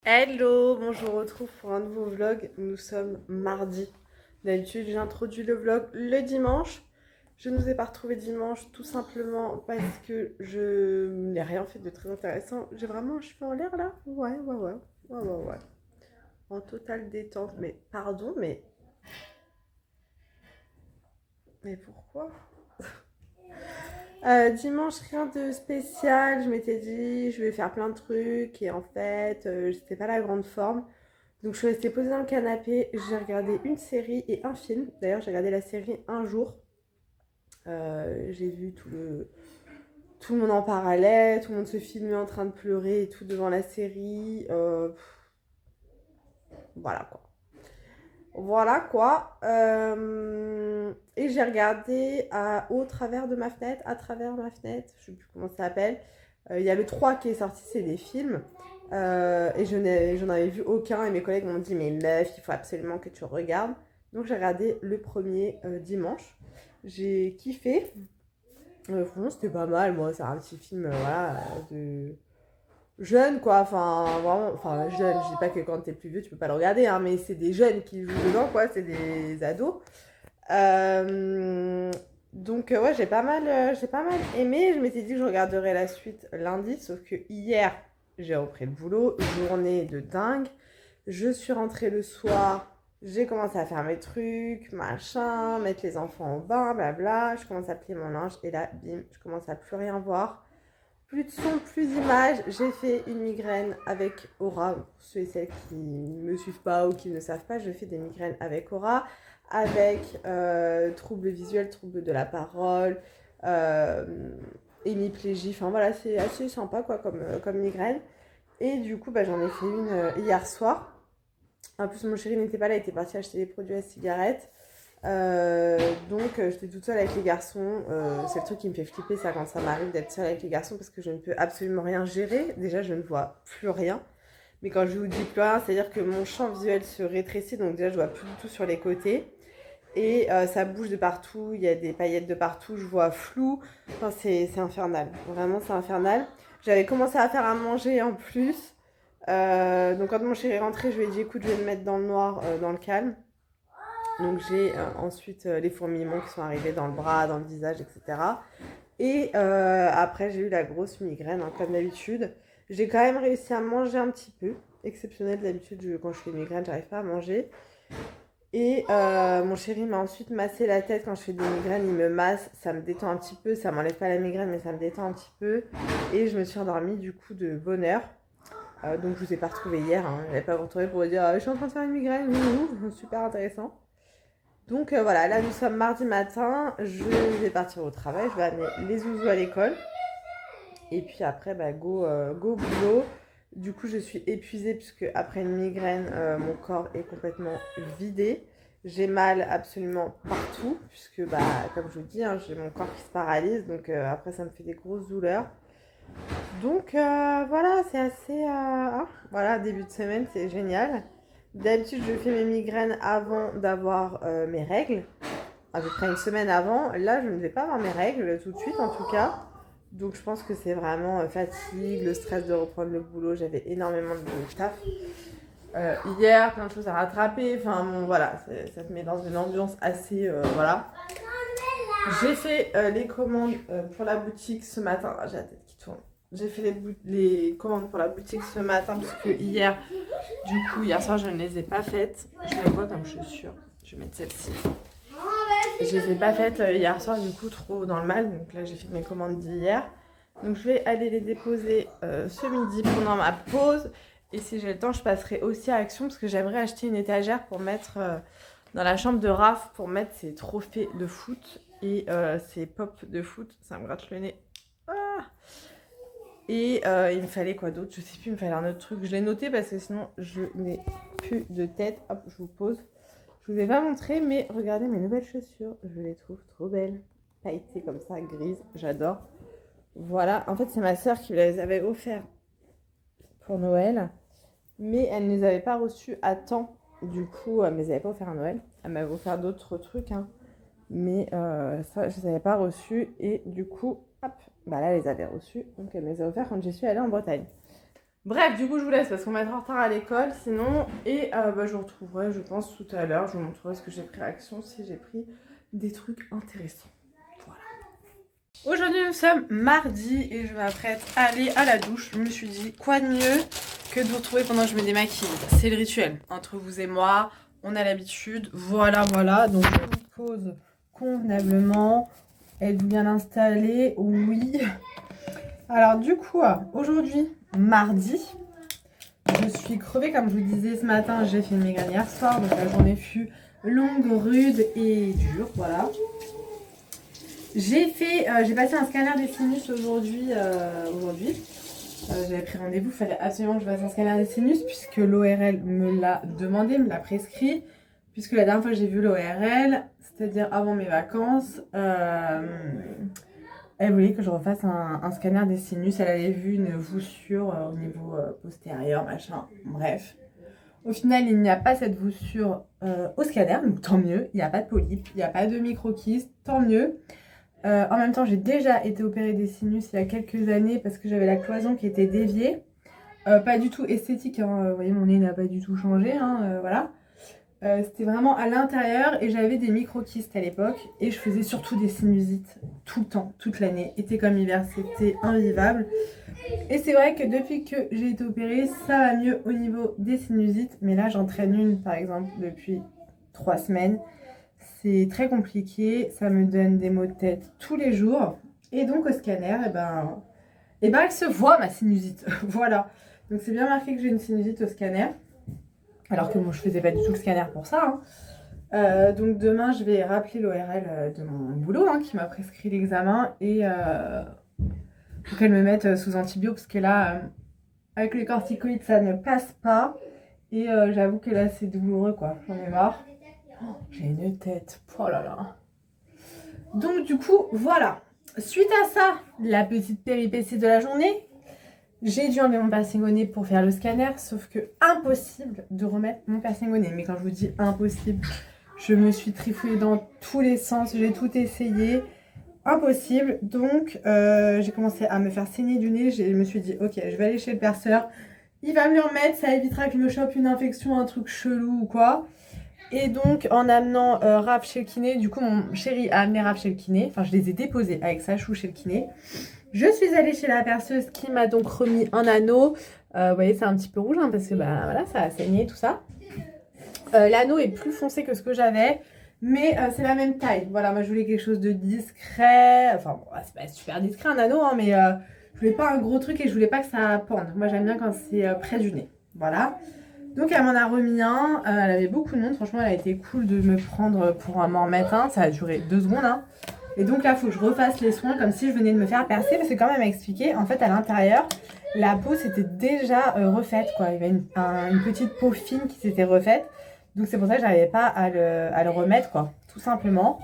Hello, bon je vous retrouve pour un nouveau vlog. Nous sommes mardi. D'habitude j'introduis le vlog le dimanche. Je ne vous ai pas retrouvé dimanche tout simplement parce que je n'ai rien fait de très intéressant. J'ai vraiment un cheveu en l'air là. Ouais. En totale détente. Mais pardon, mais pourquoi? Dimanche, rien de spécial. Je m'étais dit, je vais faire plein de trucs. Et en fait, j'étais pas la grande forme. Donc, je suis restée posée dans le canapé. J'ai regardé une série et un film. D'ailleurs, j'ai regardé la série un jour. J'ai vu tout le monde en parlait. Tout le monde se filmait en train de pleurer et tout devant la série. Voilà quoi. Voilà quoi. Et j'ai regardé au travers de ma fenêtre, à travers ma fenêtre, je sais plus comment ça s'appelle. Il y a le 3 qui est sorti, c'est des films. Et j'en avais vu aucun. Et mes collègues m'ont dit, mais meuf, il faut absolument que tu regardes. Donc j'ai regardé le premier dimanche. J'ai kiffé. Franchement, c'était pas mal. Moi, c'est un petit film voilà, de jeunes quoi, enfin vraiment, enfin jeunes, je dis pas que quand t'es plus vieux tu peux pas le regarder hein, mais c'est des jeunes qui jouent dedans quoi, c'est des ados. Euh, donc ouais, j'ai pas mal aimé. Je m'étais dit que je regarderais la suite lundi, sauf que hier j'ai repris le boulot, journée de dingue. Je suis rentrée le soir, j'ai commencé à faire mes trucs, machin, mettre les enfants au bain, blabla. Je commence à plier mon linge et là, bim, je commence à plus rien voir. Plus de son, plus d'images. J'ai fait une migraine avec Aura. Pour ceux et celles qui ne me suivent pas ou qui ne savent pas, je fais des migraines avec Aura, avec troubles visuels, troubles de la parole, hémiplégie. Enfin voilà, c'est assez sympa quoi comme migraine. Et du coup, bah, j'en ai fait une hier soir. En plus, mon chéri n'était pas là, il était parti acheter des produits à cigarettes. Donc j'étais toute seule avec les garçons. C'est le truc qui me fait flipper ça quand ça m'arrive d'être seule avec les garçons parce que je ne peux absolument rien gérer. Déjà je ne vois plus rien. Mais quand je vous dis plus rien, c'est-à-dire que mon champ visuel se rétrécit. Donc déjà je vois plus du tout sur les côtés. Et ça bouge de partout, il y a des paillettes de partout, je vois flou. Enfin c'est infernal. Vraiment c'est infernal. J'avais commencé à faire à manger en plus. Donc quand mon chéri est rentré, je lui ai dit écoute je vais me mettre dans le noir, dans le calme. Donc j'ai ensuite les fourmillements qui sont arrivés dans le bras, dans le visage, etc. Et après j'ai eu la grosse migraine, hein, comme d'habitude. J'ai quand même réussi à manger un petit peu. Exceptionnel d'habitude, quand je fais une migraine, j'arrive pas à manger. Et mon chéri m'a ensuite massé la tête quand je fais des migraines, il me masse, ça me détend un petit peu, ça m'enlève pas la migraine mais ça me détend un petit peu. Et je me suis endormie du coup de bonne heure. Donc je vous ai pas retrouvé hier, hein. Je n'avais pas vous retrouvé pour vous dire je suis en train de faire une migraine, super intéressant. Donc voilà, là nous sommes mardi matin, je vais partir au travail, je vais amener les zouzous à l'école. Et puis après, bah, go boulot. Du coup, je suis épuisée puisque après une migraine, mon corps est complètement vidé. J'ai mal absolument partout puisque, bah, comme je vous dis, hein, j'ai mon corps qui se paralyse. Donc après, ça me fait des grosses douleurs. Donc voilà, c'est assez... hein, voilà, début de semaine, c'est génial. D'habitude, je fais mes migraines avant d'avoir mes règles, à peu près une semaine avant. Là, je ne vais pas avoir mes règles tout de suite, en tout cas. Donc, je pense que c'est vraiment fatigue, le stress de reprendre le boulot. J'avais énormément de taf. Hier, plein de choses à rattraper. Enfin, bon, voilà, ça te met dans une ambiance assez... voilà. J'ai fait les commandes pour la boutique ce matin. Ah, j'ai la tête qui tourne. J'ai fait les commandes pour la boutique ce matin parce que hier, hier soir, je ne les ai pas faites. Je me vois comme chaussure. Je vais mettre celle-ci. Je les ai pas faites hier soir, du coup, trop dans le mal. Donc là, j'ai fait mes commandes d'hier. Donc je vais aller les déposer ce midi pendant ma pause. Et si j'ai le temps, je passerai aussi à Action parce que j'aimerais acheter une étagère pour mettre dans la chambre de Raph pour mettre ses trophées de foot et ses pop de foot. Ça me gratte le nez. Ah, et il me fallait quoi d'autre? Je sais plus, il me fallait un autre truc. Je l'ai noté parce que sinon je n'ai plus de tête. Hop, je vous pose. Je vous ai pas montré, mais regardez mes nouvelles chaussures. Je les trouve trop belles. Pailletées comme ça, grises. J'adore. Voilà. En fait, c'est ma soeur qui les avait offertes pour Noël. Mais elle ne les avait pas reçues à temps. Du coup, elle ne me les avait pas offert à Noël. Elle m'avait offert d'autres trucs. Hein. Mais ça, je ne les avais pas reçues. Et du coup, hop, bah là, elle les avait reçues. Donc, elle me les a offertes quand je suis allée en Bretagne. Bref, du coup, je vous laisse parce qu'on va être en retard à l'école sinon. Et je vous retrouverai, je pense, tout à l'heure. Je vous montrerai ce que j'ai pris à Action, si j'ai pris des trucs intéressants. Voilà. Aujourd'hui, nous sommes mardi et je m'apprête à aller à la douche. Je me suis dit, quoi de mieux que de vous retrouver pendant que je me démaquille. C'est le rituel. Entre vous et moi, on a l'habitude. Voilà, voilà. Donc, je vous pose convenablement. Êtes-vous bien installé? Oui. Alors, du coup, aujourd'hui, mardi, je suis crevée. Comme je vous disais ce matin, j'ai fait mes graines hier soir. Donc, la journée fut longue, rude et dure. Voilà. J'ai passé un scanner des sinus aujourd'hui. J'avais pris rendez-vous, il fallait absolument que je fasse un scanner des sinus puisque l'ORL me l'a demandé, me l'a prescrit. Puisque la dernière fois que j'ai vu l'ORL, c'est-à-dire avant mes vacances, elle voulait que je refasse un scanner des sinus. Elle avait vu une voussure au niveau postérieur, machin, bref. Au final, il n'y a pas cette voussure au scanner, donc tant mieux. Il n'y a pas de polype, il n'y a pas de micro-kyste, tant mieux. En même temps, j'ai déjà été opérée des sinus il y a quelques années parce que j'avais la cloison qui était déviée. Pas du tout esthétique, hein. Vous voyez, mon nez n'a pas du tout changé, hein, voilà. C'était vraiment à l'intérieur et j'avais des micro-kystes à l'époque et je faisais surtout des sinusites tout le temps, toute l'année, été comme hiver, c'était invivable. Et c'est vrai que depuis que j'ai été opérée, ça va mieux au niveau des sinusites, mais là j'en traîne une par exemple depuis 3 semaines. C'est très compliqué, ça me donne des maux de tête tous les jours. Et donc au scanner, elle se voit ma sinusite. Voilà. Donc c'est bien marqué que j'ai une sinusite au scanner. Alors que moi je faisais pas du tout le scanner pour ça. Hein. Donc demain je vais rappeler l'ORL de mon boulot hein, qui m'a prescrit l'examen et faut qu'elle me mette sous antibio parce que là avec les corticoïdes ça ne passe pas. Et j'avoue que là c'est douloureux quoi, j'en ai marre. Oh, j'ai une tête, oh là là. Donc du coup voilà, suite à ça, la petite péripétie de la journée, j'ai dû enlever mon piercing au nez pour faire le scanner, sauf que impossible de remettre mon piercing au nez. Mais quand je vous dis impossible, je me suis trifouillée dans tous les sens, j'ai tout essayé, impossible. Donc j'ai commencé à me faire saigner du nez, je me suis dit ok, je vais aller chez le perceur, il va me le remettre, ça évitera que je me chope une infection, un truc chelou ou quoi. Et donc en amenant Raph chez le kiné, du coup mon chéri a amené Raph chez le kiné, enfin je les ai déposés avec Sachou chez le kiné. Je suis allée chez la perceuse qui m'a donc remis un anneau. Vous voyez c'est un petit peu rouge hein, parce que voilà, ça a saigné tout ça. L'anneau est plus foncé que ce que j'avais, mais c'est la même taille. Voilà, moi je voulais quelque chose de discret, enfin bon, c'est pas super discret un anneau hein, mais je voulais pas un gros truc et je voulais pas que ça pende. Moi j'aime bien quand c'est près du nez, voilà. Donc elle m'en a remis un, elle avait beaucoup de monde, franchement elle a été cool de me prendre pour m'en remettre un, ça a duré 2 secondes hein. Et donc là il faut que je refasse les soins comme si je venais de me faire percer parce que quand même expliqué, en fait à l'intérieur la peau s'était déjà refaite quoi, il y avait une petite peau fine qui s'était refaite, donc c'est pour ça que j'arrivais pas à le remettre quoi, tout simplement.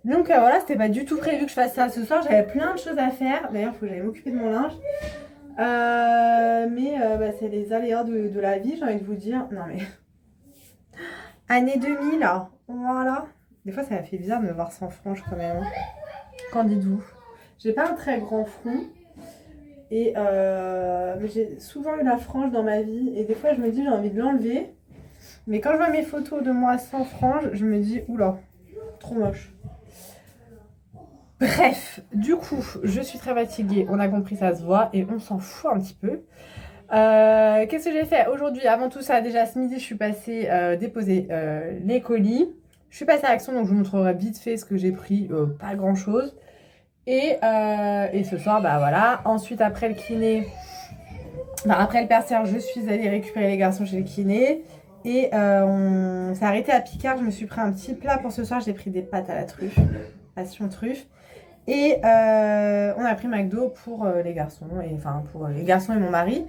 Donc voilà, c'était pas du tout prévu que je fasse ça ce soir, j'avais plein de choses à faire, d'ailleurs il faut que j'aille m'occuper de mon linge. C'est les aléas de la vie, j'ai envie de vous dire. Non mais année 2000 là, voilà. Des fois ça m'a fait bizarre de me voir sans frange quand même. Qu'en dites-vous? J'ai pas un très grand front et mais j'ai souvent eu la frange dans ma vie et des fois je me dis j'ai envie de l'enlever, mais quand je vois mes photos de moi sans frange, je me dis oula, trop moche. Bref, du coup, je suis très fatiguée, on a compris, ça se voit, et on s'en fout un petit peu. Qu'est-ce que j'ai fait aujourd'hui? Avant tout ça, déjà ce midi, je suis passée déposer les colis. Je suis passée à Action, donc je vous montrerai vite fait ce que j'ai pris, pas grand-chose. Et ce soir, bah voilà. Ensuite, après le kiné, après le perceur, je suis allée récupérer les garçons chez le kiné. Et on s'est arrêté à Picard, je me suis pris un petit plat pour ce soir, j'ai pris des pâtes à la truffe, passion truffe. Et on a pris McDo pour les garçons, pour les garçons et mon mari.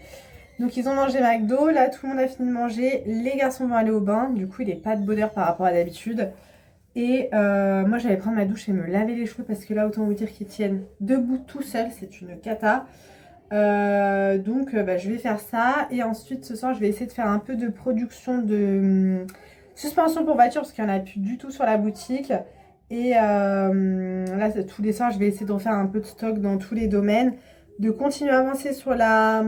Donc ils ont mangé McDo, là tout le monde a fini de manger, les garçons vont aller au bain, du coup il n'est pas de bonheur par rapport à d'habitude. Et moi j'allais prendre ma douche et me laver les cheveux parce que là autant vous dire qu'ils tiennent debout tout seuls, c'est une cata. Je vais faire ça et ensuite ce soir je vais essayer de faire un peu de production de suspension pour voiture parce qu'il n'y en a plus du tout sur la boutique. Et là tous les soirs je vais essayer de refaire un peu de stock dans tous les domaines. de continuer à avancer sur la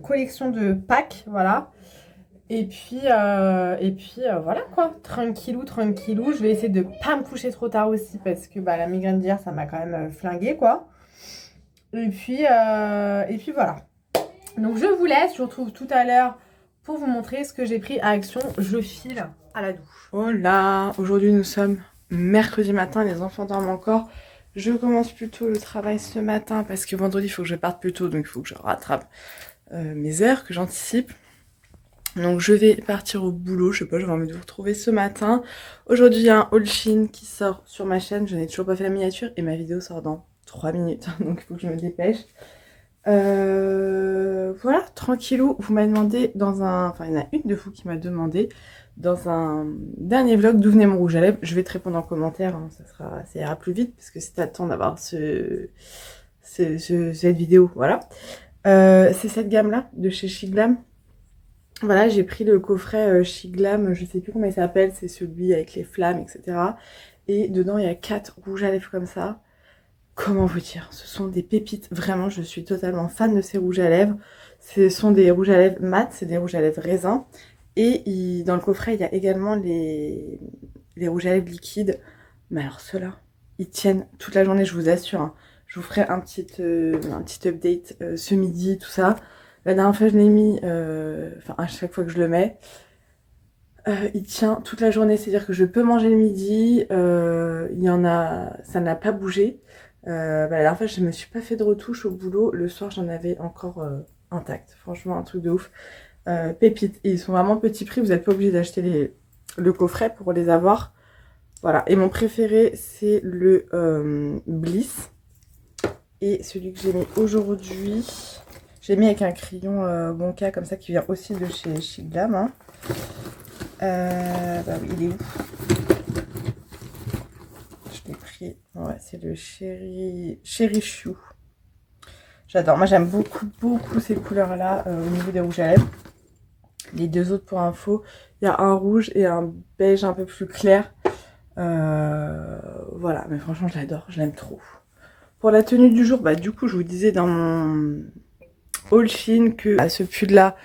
collection de Pâques, voilà. Et puis voilà quoi, tranquillou, tranquillou. Je vais essayer de pas me coucher trop tard aussi parce que bah, la migraine d'hier, ça m'a quand même flingué quoi. Et puis voilà. Donc je vous laisse, je vous retrouve tout à l'heure pour vous montrer ce que j'ai pris à action. Je file à la douche. Oh là, aujourd'hui nous sommes mercredi matin, les enfants dorment encore. Je commence plus tôt le travail ce matin parce que vendredi il faut que je parte plus tôt, donc il faut que je rattrape mes heures, que j'anticipe. Donc je vais partir au boulot, je sais pas, j'avais envie de vous retrouver ce matin. Aujourd'hui il y a un haul Shein qui sort sur ma chaîne, je n'ai toujours pas fait la miniature et ma vidéo sort dans 3 minutes, donc il faut que je me dépêche. Voilà, tranquillou, vous m'avez demandé dans un... Enfin il y en a une de vous qui m'a demandé dans un dernier vlog d'où venait mon rouge à lèvres. Je vais te répondre en commentaire, hein, ça ira plus vite parce que si t'attends d'avoir cette vidéo, voilà. C'est cette gamme là de chez Shiglam. Voilà, j'ai pris le coffret Shiglam, je sais plus comment il s'appelle, c'est celui avec les flammes, etc. Et dedans, il y a 4 rouges à lèvres comme ça. Comment vous dire? Ce sont des pépites, vraiment, je suis totalement fan de ces rouges à lèvres. Ce sont des rouges à lèvres mat, c'est des rouges à lèvres raisin. Et dans le coffret, il y a également les rouges à lèvres liquides. Mais alors ceux-là, ils tiennent toute la journée, je vous assure. Hein. Je vous ferai un petit update ce midi, tout ça. La dernière fois, je l'ai mis, enfin à chaque fois que je le mets, il tient toute la journée. C'est-à-dire que je peux manger le midi, il y en a, ça n'a pas bougé. La dernière fois, je me suis pas fait de retouche au boulot. Le soir, j'en avais encore intact. Franchement, un truc de ouf. Pépites. Et ils sont vraiment petit prix. Vous n'êtes pas obligé d'acheter le coffret pour les avoir. Voilà. Et mon préféré, c'est le Bliss. Et celui que j'ai mis aujourd'hui... J'ai mis avec un crayon Bonka comme ça qui vient aussi de chez Shiglam. Hein. Bah oui, il est où? Je l'ai pris. Ouais, c'est le Cherry Chou. J'adore. Moi, j'aime beaucoup ces couleurs-là au niveau des rouges à lèvres. Les deux autres, pour info, il y a un rouge et un beige un peu plus clair. Voilà, mais franchement, je l'adore. Je l'aime trop. Pour la tenue du jour, bah du coup, je vous disais dans mon... haul Shein que ce pull là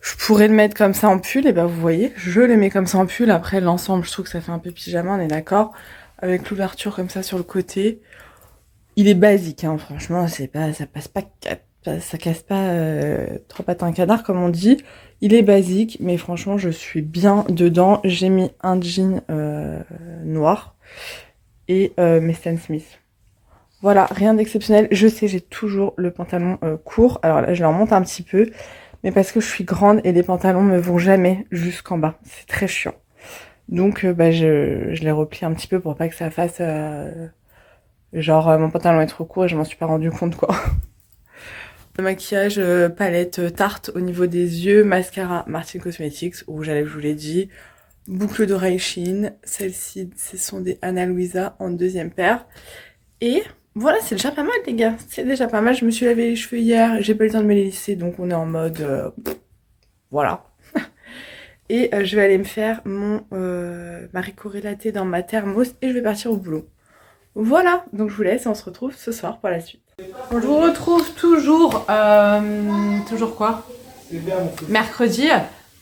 je pourrais le mettre comme ça en pull et ben vous voyez je le mets comme ça en pull. Après l'ensemble je trouve que ça fait un peu pyjama, on est d'accord, avec l'ouverture comme ça sur le côté. Il est basique hein, franchement c'est pas, ça passe pas, ça casse pas trois pattes à un canard comme on dit. Il est basique mais franchement je suis bien dedans. J'ai mis un jean noir et mes Stan Smith. Voilà, rien d'exceptionnel. Je sais, j'ai toujours le pantalon court. Alors là, je le remonte un petit peu. Mais parce que je suis grande et les pantalons me vont jamais jusqu'en bas. C'est très chiant. Donc, bah, je les replie un petit peu pour pas que ça fasse... genre, mon pantalon est trop court et je m'en suis pas rendu compte, quoi. Le maquillage, palette Tarte au niveau des yeux. Mascara Martin Cosmetics, rouge à lèvres, je vous l'ai dit. Boucle d'oreille Shein. Celles-ci, ce sont des Ana Luisa en deuxième paire. Et... voilà, c'est déjà pas mal les gars, c'est déjà pas mal. Je me suis lavé les cheveux hier, j'ai pas eu le temps de me les lisser, donc on est en mode... voilà. Et je vais aller me faire mon Marie Corée latte dans ma thermos et je vais partir au boulot. Voilà, donc je vous laisse et on se retrouve ce soir pour la suite. Bon, je vous retrouve toujours... toujours quoi? Mercredi.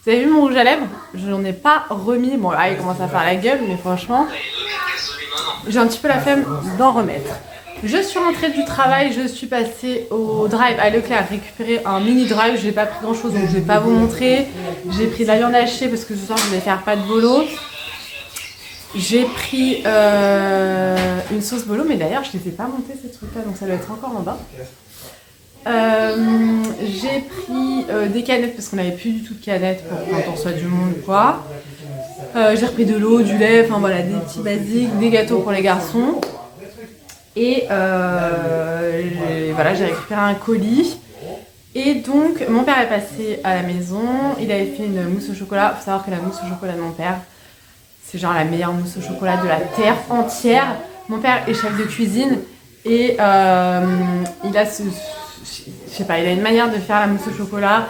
Vous avez vu mon rouge à lèvres? Je n'en ai pas remis. Bon là il commence à faire la gueule, mais franchement... j'ai un petit peu la flemme d'en remettre. Je suis rentrée du travail, je suis passée au drive à Leclerc récupérer un mini drive. J'ai pas pris grand chose donc je vais pas vous montrer. J'ai pris de la viande hachée parce que ce soir je vais faire pas de bolo. J'ai pris une sauce bolo, mais d'ailleurs je les ai pas montés ces trucs là donc ça doit être encore en bas. J'ai pris des canettes parce qu'on n'avait plus du tout de canettes pour quand on reçoit du monde ou quoi. J'ai repris de l'eau, du lait, enfin voilà, des petits basiques, des gâteaux pour les garçons. Et voilà, j'ai récupéré un colis. Et donc, mon père est passé à la maison. Il avait fait une mousse au chocolat. Il faut savoir que la mousse au chocolat de mon père, c'est genre la meilleure mousse au chocolat de la terre entière. Mon père est chef de cuisine. Et il a je sais pas, il a une manière de faire la mousse au chocolat.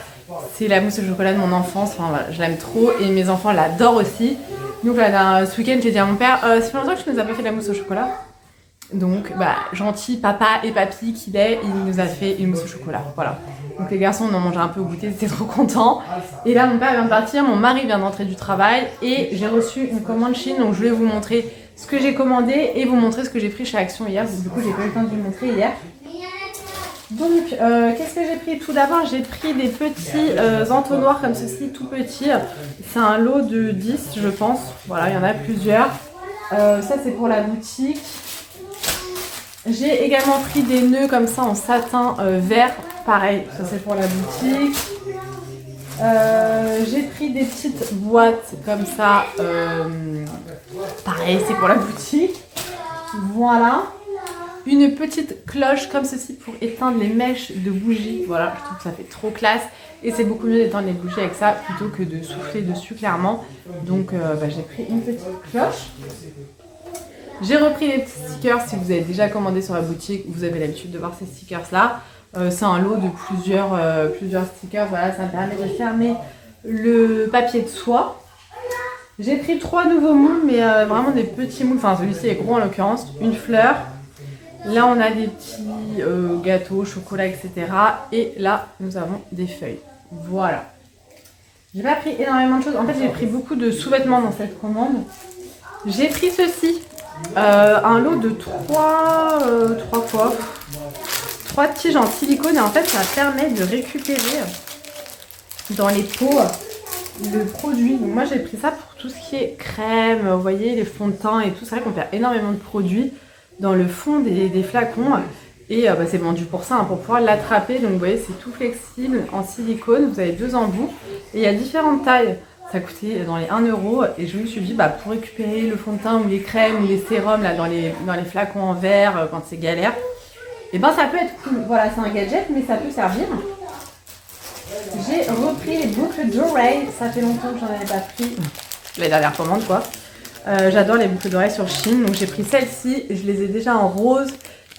C'est la mousse au chocolat de mon enfance. Enfin voilà, je l'aime trop. Et mes enfants l'adorent aussi. Donc là, ce week-end, j'ai dit à mon père, ça fait longtemps que je ne nous ai pas fait de la mousse au chocolat. Donc, bah, gentil papa et papy qu'il est, il nous a fait une mousse au chocolat. Voilà. Donc les garçons, on en mangeait un peu au goûter, ils étaient trop contents. Et là, mon père vient de partir, mon mari vient d'entrer du travail et j'ai reçu une commande Chine. Donc je voulais vous montrer ce que j'ai commandé et vous montrer ce que j'ai pris chez Action hier. Du coup, j'ai pas eu le temps de vous montrer hier. Donc, qu'est-ce que j'ai pris? Tout d'abord, j'ai pris des petits entonnoirs comme ceci, tout petits. C'est un lot de 10, je pense. Voilà, il y en a plusieurs. Ça, c'est pour la boutique. J'ai également pris des nœuds comme ça en satin vert. Pareil, ça c'est pour la boutique. J'ai pris des petites boîtes comme ça. Pareil, c'est pour la boutique. Voilà. Une petite cloche comme ceci pour éteindre les mèches de bougies. Voilà, je trouve que ça fait trop classe. Et c'est beaucoup mieux d'éteindre les bougies avec ça plutôt que de souffler dessus clairement. Donc j'ai pris une petite cloche. J'ai repris les petits stickers. Si vous avez déjà commandé sur la boutique, vous avez l'habitude de voir ces stickers là. C'est un lot de plusieurs stickers. Voilà, ça me permet de fermer le papier de soie. J'ai pris 3 nouveaux moules, mais vraiment des petits moules. Enfin, celui-ci est gros en l'occurrence. Une fleur. Là, on a des petits gâteaux, chocolat, etc. Et là, nous avons des feuilles. Voilà. J'ai pas pris énormément de choses. En fait, j'ai pris beaucoup de sous-vêtements dans cette commande. J'ai pris ceci. Un lot de 3 tiges en silicone. Et en fait, ça permet de récupérer dans les pots le produit. Donc moi, j'ai pris ça pour tout ce qui est crème, vous voyez, les fonds de teint et tout. C'est vrai qu'on perd énormément de produits dans le fond des flacons. Et c'est vendu pour ça, hein, pour pouvoir l'attraper. Donc vous voyez, c'est tout flexible en silicone. Vous avez 2 embouts. Et il y a différentes tailles. Ça coûtait dans les 1 € et je me suis dit pour récupérer le fond de teint ou les crèmes ou les sérums là, dans les flacons en verre quand c'est galère, et ça peut être cool. Voilà, c'est un gadget mais ça peut servir. J'ai repris les boucles d'oreilles, ça fait longtemps que j'en avais pas pris. La dernière commande quoi. J'adore les boucles d'oreilles sur Shein, donc j'ai pris celle-ci, je les ai déjà en rose,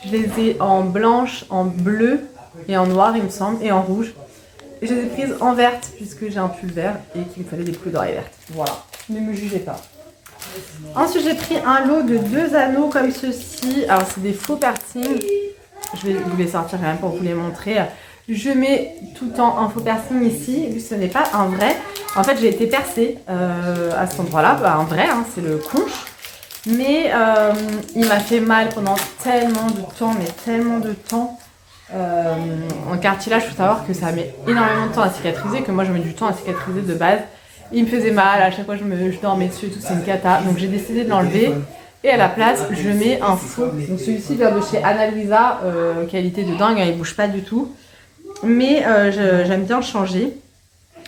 je les ai en blanche, en bleu et en noir il me semble, et en rouge. Et je les ai prises en verte puisque j'ai un pull vert et qu'il me fallait des boucles d'oreilles vertes. Voilà, ne me jugez pas. Ensuite, j'ai pris un lot de 2 anneaux comme ceci. Alors, c'est des faux piercings. Je vais vous les sortir quand même pour vous les montrer. Je mets tout le temps un faux piercing ici, vu que ce n'est pas un vrai. En fait, j'ai été percée à cet endroit-là. Un vrai, hein, c'est le conche. Mais il m'a fait mal pendant tellement de temps, mais tellement de temps. En cartilage, il faut savoir que ça met énormément de temps à cicatriser, que moi je mets du temps à cicatriser de base. Il me faisait mal, à chaque fois je dormais dessus et tout, c'est une cata. Donc j'ai décidé de l'enlever et à la place je mets un faux. Donc celui-ci vient de chez Anna Luisa, qualité de dingue, hein, il bouge pas du tout. Mais j'aime bien le changer.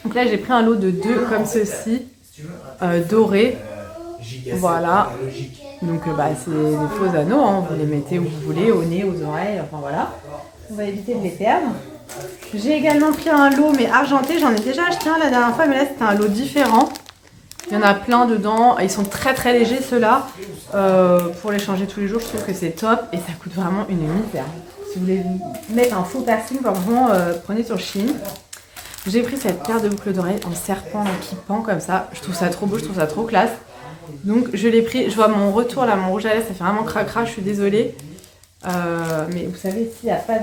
Donc là j'ai pris un lot de 2 comme ceci, dorés. Voilà. Donc c'est des faux anneaux, hein. Vous les mettez où vous voulez, au nez, aux oreilles, enfin voilà. On va éviter de les perdre. J'ai également pris un lot mais argenté. J'en ai déjà acheté un la dernière fois, mais là c'était un lot différent. Il y en a plein dedans. Ils sont très très légers ceux-là. Pour les changer tous les jours, je trouve que c'est top. Et ça coûte vraiment une misère. Si vous voulez mettre un faux piercing, vraiment prenez sur Shein. J'ai pris cette paire de boucles d'oreilles en serpent qui pend comme ça. Je trouve ça trop beau, je trouve ça trop classe. Donc je l'ai pris. Je vois mon retour là, mon rouge à lèvres, ça fait vraiment cracra. Je suis désolée. Mais vous savez, ici, il n'y a pas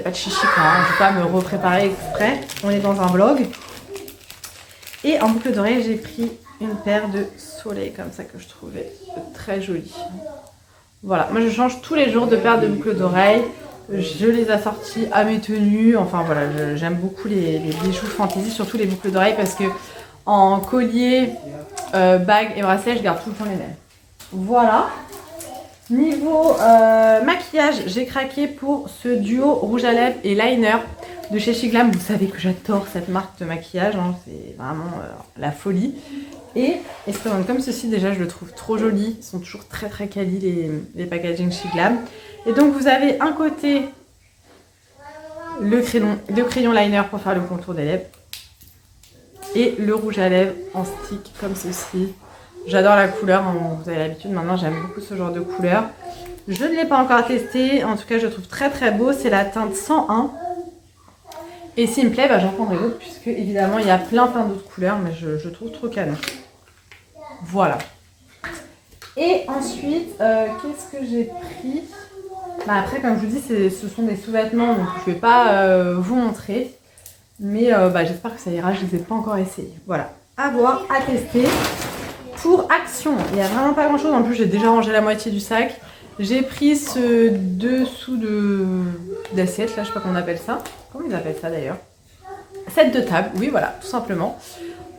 de chichi quoi, hein. Je ne vais pas me repréparer exprès. On est dans un vlog. Et en boucle d'oreille, j'ai pris une paire de soleil comme ça que je trouvais très jolie. Voilà, moi je change tous les jours de paires de boucles d'oreilles. Je les assortis à mes tenues. Enfin voilà, j'aime beaucoup les bijoux fantaisie, surtout les boucles d'oreilles parce que en collier, bague et bracelet, je garde tout le temps les mêmes. Voilà. Niveau maquillage, j'ai craqué pour ce duo rouge à lèvres et liner de chez Shiglam. Vous savez que j'adore cette marque de maquillage, hein, c'est vraiment la folie. Et ils se présentent comme ceci, déjà je le trouve trop joli. Ils sont toujours très très quali les packaging Shiglam. Et donc vous avez un côté le crayon liner pour faire le contour des lèvres et le rouge à lèvres en stick comme ceci. J'adore la couleur, hein, vous avez l'habitude, maintenant j'aime beaucoup ce genre de couleur. Je ne l'ai pas encore testé, en tout cas je le trouve très très beau, c'est la teinte 101. Et s'il me plaît, j'en prendrai d'autres, puisque évidemment il y a plein d'autres couleurs, mais je trouve trop canon. Voilà. Et ensuite, qu'est-ce que j'ai pris? Bah après, comme je vous dis, ce sont des sous-vêtements, donc je ne vais pas vous montrer. Mais j'espère que ça ira, je ne les ai pas encore essayés. Voilà, à voir, à tester. Pour Action, il n'y a vraiment pas grand-chose. En plus, j'ai déjà rangé la moitié du sac. J'ai pris ce dessous d'assiette, là, je sais pas comment on appelle ça. Comment ils appellent ça d'ailleurs? Set de table, oui, voilà, tout simplement.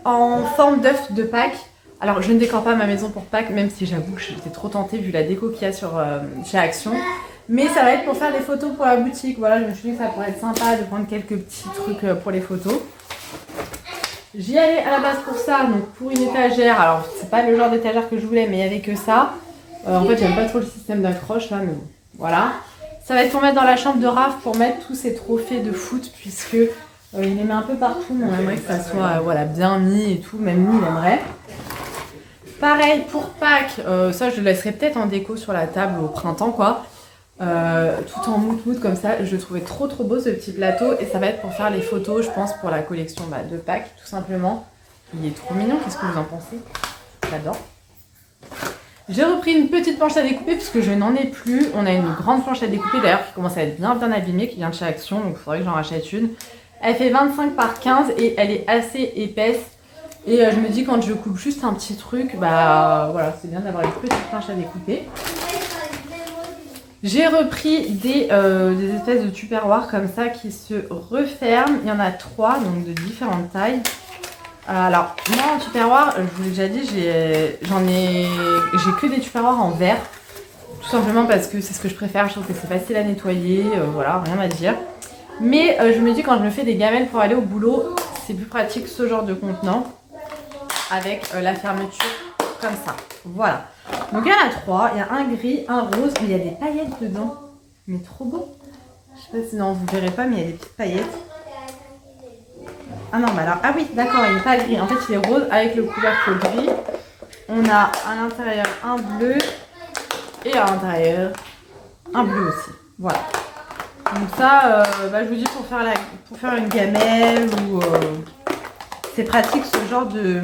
En forme d'œuf de Pâques. Alors, je ne décore pas ma maison pour Pâques, même si j'avoue que j'étais trop tentée vu la déco qu'il y a chez Action. Mais ça va être pour faire des photos pour la boutique. Voilà, je me suis dit que ça pourrait être sympa de prendre quelques petits trucs pour les photos. J'y allais à la base pour ça, donc pour une étagère. Alors, c'est pas le genre d'étagère que je voulais, mais il n'y avait que ça. En fait, j'aime pas trop le système d'accroche là, mais bon, voilà. Ça va être pour mettre dans la chambre de Raph pour mettre tous ses trophées de foot, puisque il les met un peu partout, mais on aimerait que ça soit voilà, bien mis et tout, même lui il aimerait. Pareil pour Pâques, ça je le laisserai peut-être en déco sur la table au printemps quoi. Tout en mood comme ça, je le trouvais trop beau ce petit plateau et ça va être pour faire les photos je pense pour la collection de Pâques tout simplement. Il est trop mignon, qu'est-ce que vous en pensez? J'adore. J'ai repris une petite planche à découper parce que je n'en ai plus. On a une grande planche à découper d'ailleurs qui commence à être bien abîmée, qui vient de chez Action, donc il faudrait que j'en rachète une. Elle fait 25 par 15 et elle est assez épaisse. Et je me dis quand je coupe juste un petit truc, bah voilà, c'est bien d'avoir une petite planche à découper. J'ai repris des espèces de tupperware comme ça qui se referment. Il y en a 3, donc de différentes tailles. Alors, moi en tupperware, je vous l'ai déjà dit, j'ai que des tupperwares en verre. Tout simplement parce que c'est ce que je préfère, je trouve que c'est facile à nettoyer, voilà, rien à dire. Mais je me dis quand je me fais des gamelles pour aller au boulot, c'est plus pratique ce genre de contenant avec la fermeture comme ça. Voilà. Donc il y en a 3, il y a un gris, un rose, mais il y a des paillettes dedans. Mais trop beau. Je sais pas si non, vous verrez pas, mais il y a des petites paillettes. Ah non, mais alors, ah oui, d'accord, il n'est pas gris. En fait, il est rose avec le couvercle gris. On a à l'intérieur un bleu et à l'intérieur un bleu aussi. Voilà. Donc ça, je vous dis pour faire une gamelle ou c'est pratique ce genre de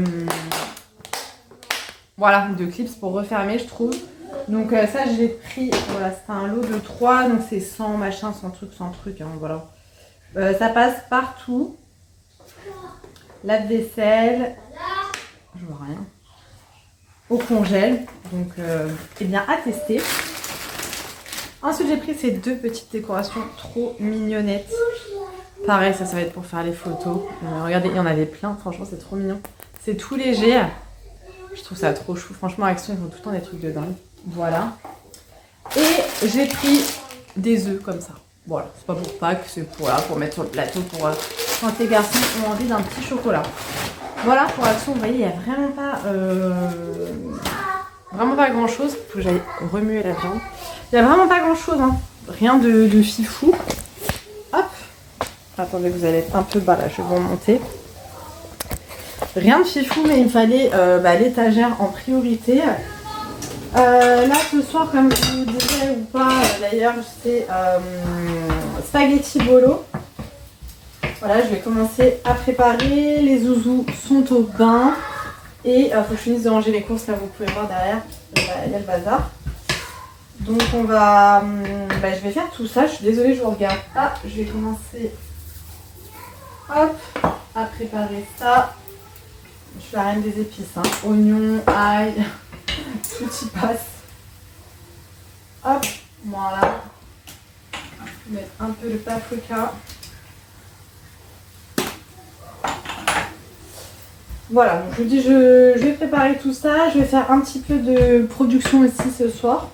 de clips pour refermer, je trouve. Donc ça, j'ai pris, voilà, c'est un lot de 3, donc c'est sans machin, sans truc, hein, voilà. Ça passe partout. Lave-vaisselle, je vois rien. Au congèle, donc bien à tester. Ensuite j'ai pris ces 2 petites décorations trop mignonnettes. Pareil, ça va être pour faire les photos. Regardez, il y en avait plein, franchement c'est trop mignon. C'est tout léger. Je trouve ça trop chou. Franchement, Action, ils font tout le temps des trucs de dingue. Voilà. Et j'ai pris des œufs comme ça. Voilà, c'est pas pour Pâques, c'est pour mettre sur le plateau pour quand les garçons ont envie d'un petit chocolat. Voilà pour Action, vous voyez, il n'y a vraiment pas grand chose. Il faut que j'aille remuer la viande. Il n'y a vraiment pas grand chose, hein. Rien de fifou. Hop. Attendez, vous allez être un peu bas là, je vais vous remonter. Rien de fifou, mais il me fallait l'étagère en priorité. Là, ce soir, comme je vous disais ou pas, d'ailleurs, c'est spaghetti bolo. Voilà, je vais commencer à préparer. Les zouzous sont au bain. Et il faut que je finisse de ranger les courses. Là, vous pouvez voir derrière, il y a le bazar. Donc, on va... je vais faire tout ça. Je suis désolée, je vous regarde. Ah, je vais commencer hop, à préparer ça. Je suis la reine des épices, hein. Oignons, ail, tout y passe. Hop, voilà. Je vais mettre un peu de paprika. Voilà, donc je vous dis, je vais préparer tout ça. Je vais faire un petit peu de production aussi ce soir.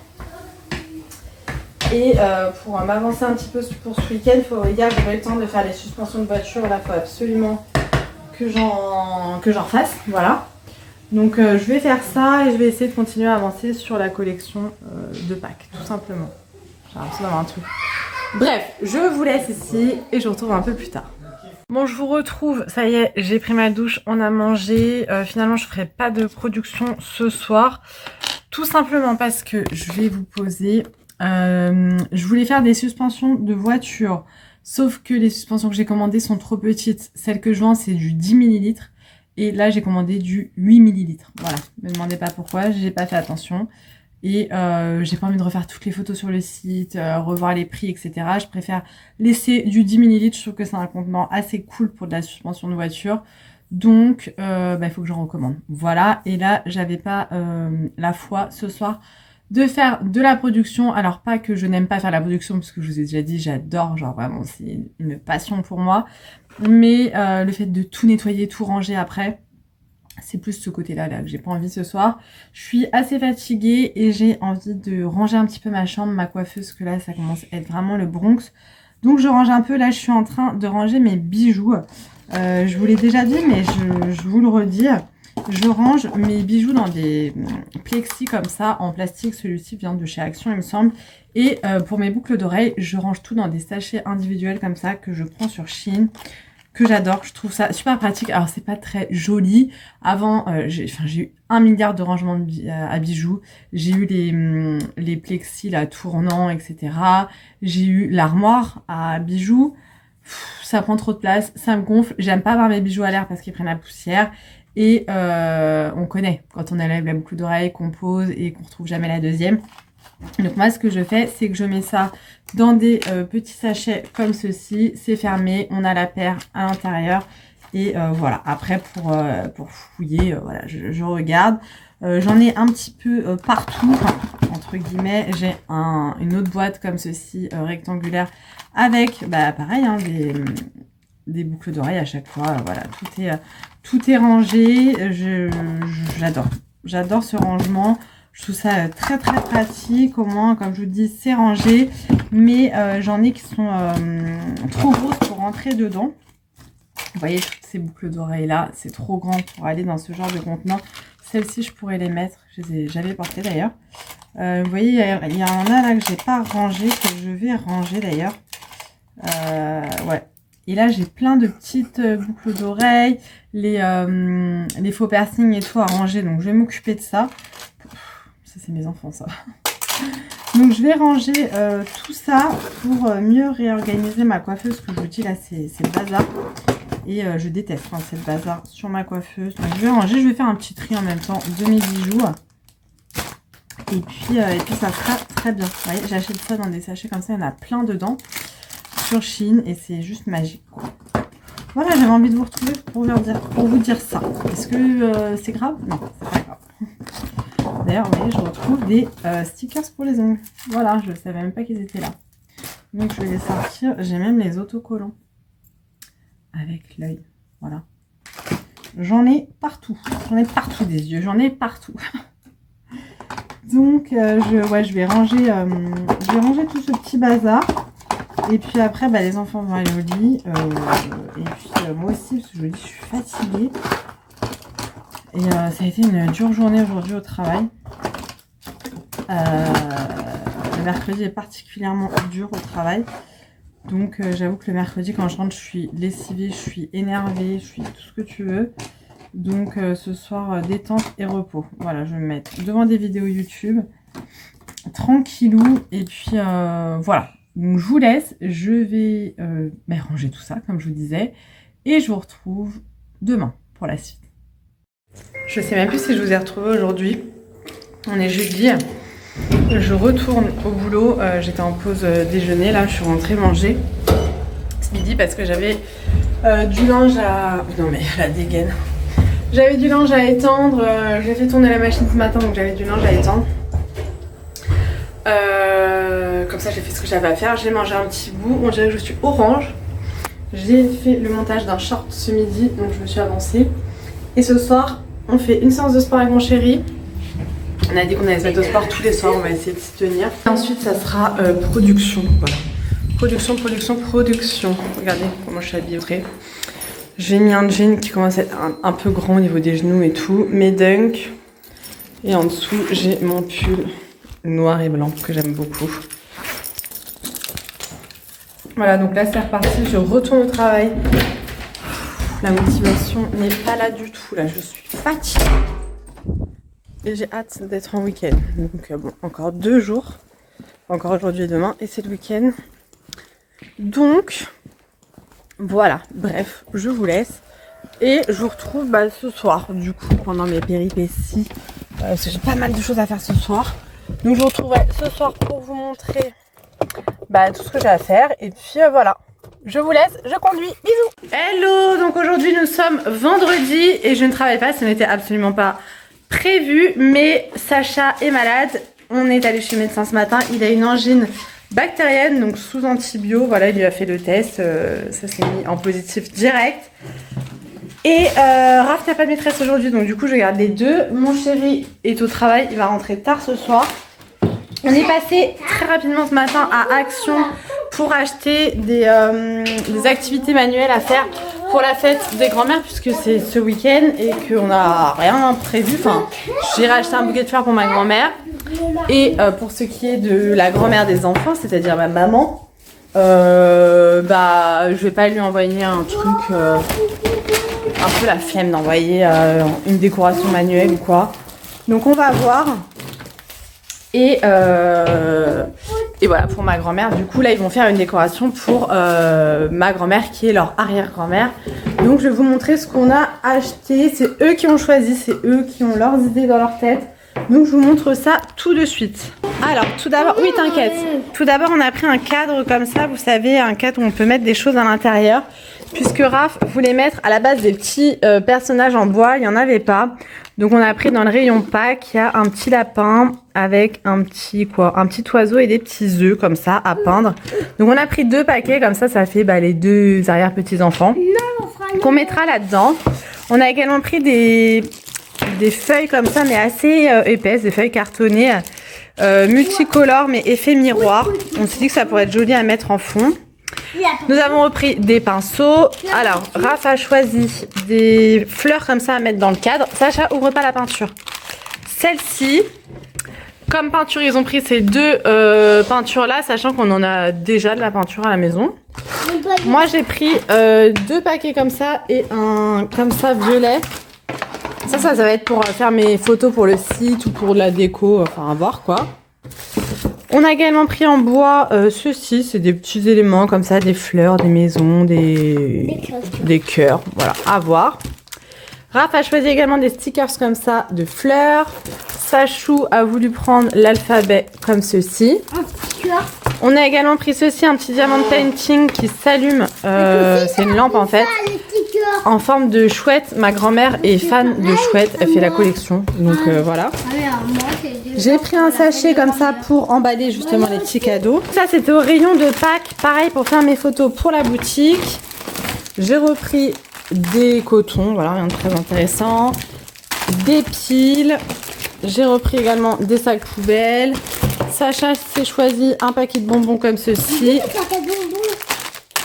Et pour m'avancer un petit peu pour ce week-end, hier j'aurai le temps de faire les suspensions de voiture. Là, il faut absolument que j'en fasse, voilà. Donc je vais faire ça et je vais essayer de continuer à avancer sur la collection de Pâques, tout simplement. J'ai l'impression d'avoir un truc. Bref, je vous laisse ici et je vous retrouve un peu plus tard. Bon, je vous retrouve, ça y est, j'ai pris ma douche, on a mangé. Finalement, je ferai pas de production ce soir, tout simplement parce que je vais vous poser. Je voulais faire des suspensions de voiture. Sauf que les suspensions que j'ai commandées sont trop petites. Celles que je vends, c'est du 10 ml. Et là, j'ai commandé du 8 ml. Voilà, ne me demandez pas pourquoi, j'ai pas fait attention. Et j'ai pas envie de refaire toutes les photos sur le site, revoir les prix, etc. Je préfère laisser du 10 ml. Je trouve que c'est un contenant assez cool pour de la suspension de voiture. Donc, il faut que j'en recommande. Voilà, et là, j'avais pas la foi ce soir de faire de la production. Alors, pas que je n'aime pas faire la production, parce que je vous ai déjà dit, j'adore, genre vraiment, c'est une passion pour moi. Mais le fait de tout nettoyer, tout ranger après, c'est plus ce côté-là là, que j'ai pas envie ce soir. Je suis assez fatiguée et j'ai envie de ranger un petit peu ma chambre, ma coiffeuse, parce que là, ça commence à être vraiment le Bronx. Donc, je range un peu. Là, je suis en train de ranger mes bijoux. Je vous l'ai déjà dit, mais je vous le redis. Je range mes bijoux dans des plexis comme ça, en plastique. Celui-ci vient de chez Action, il me semble. Et pour mes boucles d'oreilles, je range tout dans des sachets individuels comme ça, que je prends sur Shein, que j'adore. Je trouve ça super pratique. Alors, c'est pas très joli. Avant, j'ai eu 1 milliard de rangements à bijoux. J'ai eu les plexis là, tournants, etc. J'ai eu l'armoire à bijoux. Ça prend trop de place, ça me gonfle. J'aime pas avoir mes bijoux à l'air parce qu'ils prennent la poussière. Et on connaît quand on enlève la boucle d'oreille, qu'on pose et qu'on retrouve jamais la deuxième. Donc moi, ce que je fais, c'est que je mets ça dans des petits sachets comme ceci. C'est fermé, on a la paire à l'intérieur. Et voilà, après pour fouiller, voilà, je regarde. J'en ai un petit peu partout, enfin, entre guillemets. J'ai une autre boîte comme ceci, rectangulaire, avec, pareil, hein, des boucles d'oreilles à chaque fois. Voilà, tout est rangé. J'adore. J'adore ce rangement. Je trouve ça très très pratique. Au moins, comme je vous dis, c'est rangé. Mais j'en ai qui sont trop grosses pour rentrer dedans. Vous voyez, toutes ces boucles d'oreilles là, c'est trop grand pour aller dans ce genre de contenant. Celles-ci, je pourrais les mettre. J'avais porté d'ailleurs. Vous voyez, il y en a là que j'ai pas rangé, que je vais ranger d'ailleurs. Ouais. Et là, j'ai plein de petites boucles d'oreilles, les faux piercings et tout à ranger. Donc, je vais m'occuper de ça. Ça, c'est mes enfants, ça. Donc, je vais ranger tout ça pour mieux réorganiser ma coiffeuse. Que je vous dis, là, c'est le bazar. Et je déteste hein, c'est le bazar sur ma coiffeuse. Donc, je vais ranger, je vais faire un petit tri en même temps de mes bijoux. Et puis ça sera très bien. Vous voyez, j'achète ça dans des sachets comme ça, il y en a plein dedans. Sur Shein et c'est juste magique quoi. Voilà, j'avais envie de vous retrouver pour vous dire ça. Est-ce que c'est grave? Non, c'est pas grave. D'ailleurs, vous voyez, je retrouve des stickers pour les ongles. Voilà, je ne savais même pas qu'ils étaient là. Donc je vais les sortir. J'ai même les autocollants avec l'œil. Voilà. J'en ai partout. J'en ai partout des yeux. J'en ai partout. Donc je vais ranger tout ce petit bazar. Et puis après, les enfants vont aller au lit. Et puis moi aussi, parce que je vous dis, je suis fatiguée. Et ça a été une dure journée aujourd'hui au travail. Le mercredi est particulièrement dur au travail. Donc j'avoue que le mercredi, quand je rentre, je suis lessivée, je suis énervée, je suis tout ce que tu veux. Donc ce soir, détente et repos. Voilà, je vais me mettre devant des vidéos YouTube. Tranquillou. Et puis voilà. Donc je vous laisse, je vais ranger tout ça comme je vous disais et je vous retrouve demain pour la suite. Je sais même plus si je vous ai retrouvé aujourd'hui, on est jeudi, je retourne au boulot, j'étais en pause déjeuner, là je suis rentrée manger ce midi parce que j'avais du linge à... Non mais la dégaine. J'avais du linge à étendre, j'ai fait tourner la machine ce matin donc j'avais du linge à étendre. Comme ça j'ai fait ce que j'avais à faire, j'ai mangé un petit bout, on dirait que je suis orange. J'ai fait le montage d'un short ce midi donc je me suis avancée. Et ce soir on fait une séance de sport avec mon chéri. On a dit qu'on allait se mettre au sport tous les soirs, on va essayer de s'y tenir. Et ensuite ça sera production, voilà. Production. Regardez comment je suis habillée après. J'ai mis un jean qui commence à être un peu grand au niveau des genoux et tout, mes dunks. Et en dessous j'ai mon pull noir et blanc que j'aime beaucoup. Voilà, donc là c'est reparti, je retourne au travail. La motivation n'est pas là du tout, là je suis fatiguée. Et j'ai hâte d'être en week-end. Donc bon, encore 2 jours. Encore aujourd'hui et demain, et c'est le week-end. Donc, voilà, bref, je vous laisse. Et je vous retrouve ce soir, du coup, pendant mes péripéties. Parce que j'ai pas mal de choses à faire ce soir. Donc je vous retrouverai ce soir pour vous montrer tout ce que j'ai à faire. Et puis voilà, je vous laisse, je conduis. Bisous. Hello, donc aujourd'hui nous sommes vendredi et je ne travaille pas, ce n'était absolument pas prévu. Mais Sacha est malade. On est allé chez le médecin ce matin, il a une angine bactérienne, donc sous antibio. Voilà, il lui a fait le test, ça s'est mis en positif direct. Et Raph n'a pas de maîtresse aujourd'hui, donc du coup je garde les deux. Mon chéri est au travail, il va rentrer tard ce soir. On est passé très rapidement ce matin à Action pour acheter des activités manuelles à faire pour la fête des grands-mères, puisque c'est ce week-end et qu'on n'a rien prévu. Enfin, j'ai racheté un bouquet de fleurs pour ma grand-mère. Et pour ce qui est de la grand-mère des enfants, c'est-à-dire ma maman, je vais pas lui envoyer un truc, un peu la flemme d'envoyer une décoration manuelle ou quoi. Donc on va voir. Et voilà, pour ma grand-mère, du coup là ils vont faire une décoration pour ma grand-mère qui est leur arrière-grand-mère. Donc je vais vous montrer ce qu'on a acheté. C'est eux qui ont choisi, c'est eux qui ont leurs idées dans leur tête. Donc je vous montre ça tout de suite. Alors tout d'abord, oui t'inquiète. Tout d'abord on a pris un cadre comme ça, vous savez, un cadre où on peut mettre des choses à l'intérieur. Puisque Raph voulait mettre à la base des petits personnages en bois, il n'y en avait pas. Donc on a pris dans le rayon pack, il y a un petit lapin avec un petit oiseau et des petits œufs comme ça à peindre. Donc on a pris 2 paquets, comme ça fait les 2 arrière-petits-enfants qu'on mettra là-dedans. On a également pris des feuilles comme ça mais assez épaisses, des feuilles cartonnées multicolores mais effet miroir. On s'est dit que ça pourrait être joli à mettre en fond. Nous avons repris des pinceaux. Alors, Raph a choisi des fleurs comme ça à mettre dans le cadre. Sacha, ouvre pas la peinture. Celle-ci, comme peinture, ils ont pris ces 2 peintures-là, sachant qu'on en a déjà de la peinture à la maison. Moi, j'ai pris 2 paquets comme ça et un comme ça violet. Ça va être pour faire mes photos pour le site ou pour la déco, enfin à voir quoi. On a également pris en bois ceci, c'est des petits éléments comme ça, des fleurs, des maisons, des cœurs, voilà, à voir. Raph a choisi également des stickers comme ça de fleurs. Sachou a voulu prendre l'alphabet comme ceci. On a également pris ceci, un petit diamant painting qui s'allume, c'est une lampe en fait, en forme de chouette. Ma grand-mère est fan de chouettes, elle fait la collection, donc voilà. J'ai pris un sachet comme ça pour emballer justement les petits cadeaux. Ça c'était au rayon de Pâques, pareil pour faire mes photos pour la boutique. J'ai repris des cotons, voilà, rien de très intéressant. Des piles. J'ai repris également des sacs poubelles. Sacha s'est choisi un paquet de bonbons comme ceci.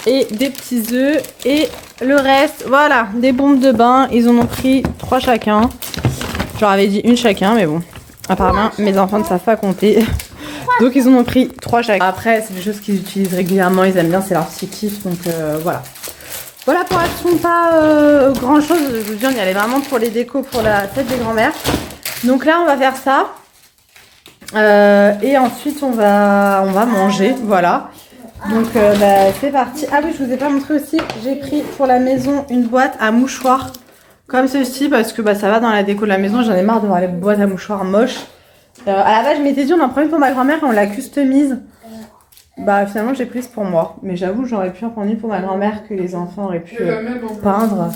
Et des petits œufs. Et le reste, voilà, des bombes de bain. Ils en ont pris 3 chacun. J'en avais dit une chacun, mais bon. Apparemment, mes enfants ne savent pas compter. Donc, ils en ont pris 3 chacun. Après, c'est des choses qu'ils utilisent régulièrement. Ils aiment bien, c'est leur petit kiff. Donc, voilà. Voilà pour Action, pas grand chose. Je vous dis, on y allait vraiment pour les décos pour la fête des grands-mères. Donc là, on va faire ça. Et ensuite, on va manger. Voilà. Donc, c'est parti. Ah oui, je vous ai pas montré aussi. J'ai pris pour la maison une boîte à mouchoirs. Comme ceci, parce que ça va dans la déco de la maison. J'en ai marre de voir les boîtes à mouchoirs moches. À la base, je m'étais dit, on en prend une pour ma grand-mère et on la customise. Finalement, j'ai prise pour moi. Mais j'avoue, j'aurais pu en prendre une pour ma grand-mère que les enfants auraient pu peindre.